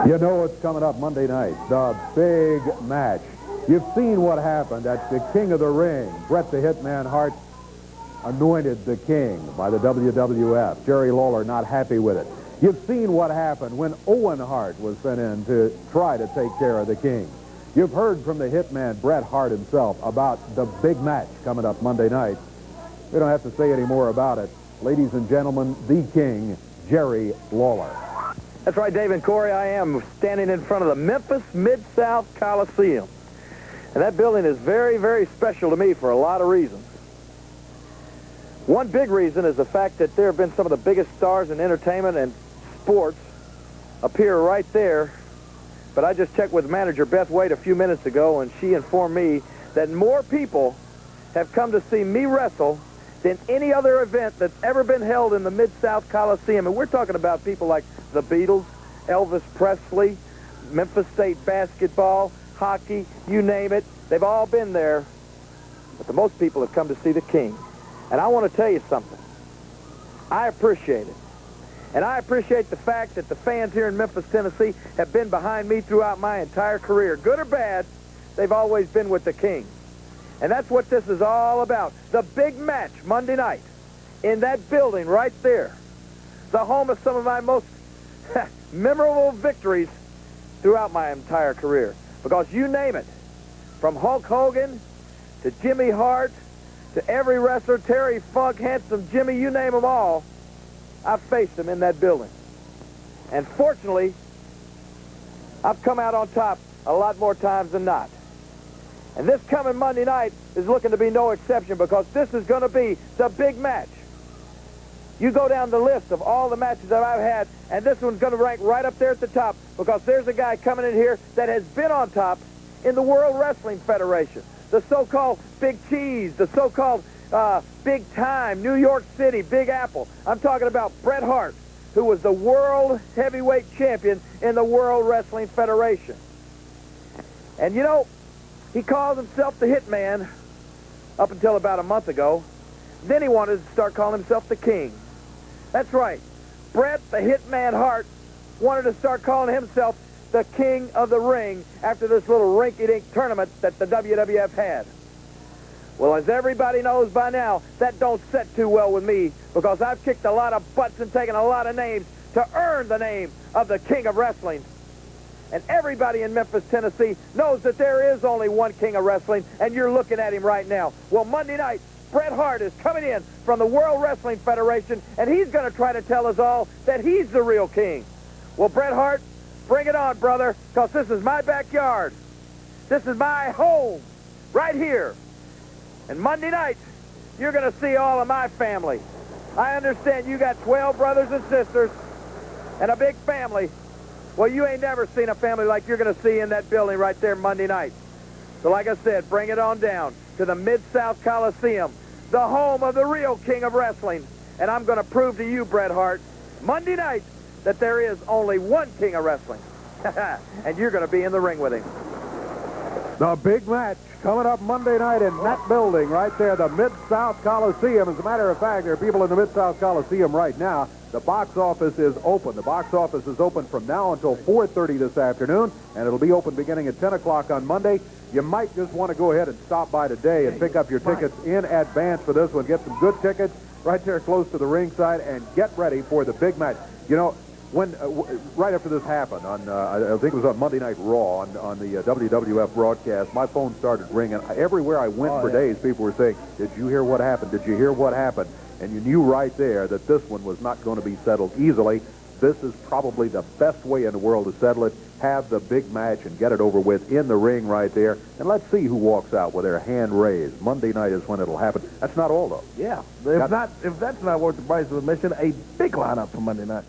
You know what's coming up Monday night, the big match. You've seen what happened at the King of the Ring. Bret the Hitman Hart anointed the king by the WWF. Jerry Lawler not happy with it. You've seen what happened when Owen Hart was sent in to try to take care of the king. You've heard from the Hitman Bret Hart himself about the big match coming up Monday night. We don't have to say any more about it. Ladies and gentlemen, the king, Jerry Lawler. That's right, Dave and Corey. I am standing in front of the Memphis Mid South Coliseum. And that building is very, very special to me for a lot of reasons. One big reason is the fact that there have been some of the biggest stars in entertainment and sports appear right there. But I just checked with manager Beth Wade a few minutes ago, and she informed me that more people have come to see me wrestle than any other event that's ever been held in the Mid South Coliseum. And we're talking about people like the Beatles, Elvis Presley, Memphis State basketball, hockey, you name it. They've all been there. But the most people have come to see the king. And I want to tell you something. I appreciate it. And I appreciate the fact that the fans here in Memphis, Tennessee have been behind me throughout my entire career. Good or bad, they've always been with the king. And that's what this is all about. The big match Monday night in that building right there. The home of some of my most memorable victories throughout my entire career. Because you name it, from Hulk Hogan to Jimmy Hart to every wrestler, Terry Funk, Handsome Jimmy, you name them all, I've faced them in that building. And fortunately, I've come out on top a lot more times than not. And this coming Monday night is looking to be no exception, because this is going to be the big match. You go down the list of all the matches that I've had, and this one's going to rank right up there at the top, because there's a guy coming in here that has been on top in the World Wrestling Federation. The so-called Big Cheese, the so-called Big Time, New York City, Big Apple. I'm talking about Bret Hart, who was the World Heavyweight Champion in the World Wrestling Federation. And you know, he calls himself the Hitman up until about a month ago. Then he wanted to start calling himself the King. That's right. Bret the Hitman Hart wanted to start calling himself the King of the Ring after this little rinky-dink tournament that the WWF had. Well, as everybody knows by now, that don't set too well with me, because I've kicked a lot of butts and taken a lot of names to earn the name of the King of Wrestling. And everybody in Memphis, Tennessee knows that there is only one King of Wrestling, and you're looking at him right now. Well, Monday night, Bret Hart is coming in from the World Wrestling Federation, and he's going to try to tell us all that he's the real king. Well, Bret Hart, bring it on, brother, because this is my backyard. This is my home, right here. And Monday night, you're going to see all of my family. I understand you got 12 brothers and sisters and a big family. Well, you ain't never seen a family like you're going to see in that building right there Monday night. So like I said, bring it on down to the Mid South Coliseum, the home of the real King of Wrestling. And I'm going to prove to you, Bret Hart, Monday night, that there is only one King of Wrestling. And you're going to be in the ring with him. The big match coming up Monday night in that building right there, the Mid South Coliseum. As a matter of fact, there are people in the Mid South Coliseum right now. The box office is open. The box office is open from now until 4:30 this afternoon, and it'll be open beginning at 10 o'clock on Monday. You might just want to go ahead and stop by today and pick up your tickets in advance for this one. Get some good tickets right there close to the ringside, and get ready for the big match. You know, when right after this happened on I think it was on Monday Night Raw on the WWF broadcast, my phone started ringing. Everywhere I went for days, people were saying, "Did you hear what happened? Did you hear what happened?" And you knew right there that this one was not going to be settled easily. This is probably the best way in the world to settle it. Have the big match and get it over with in the ring right there. And let's see who walks out with their hand raised. Monday night is when it'll happen. That's not all, though. Yeah. If that's not worth the price of admission, a big lineup for Monday night.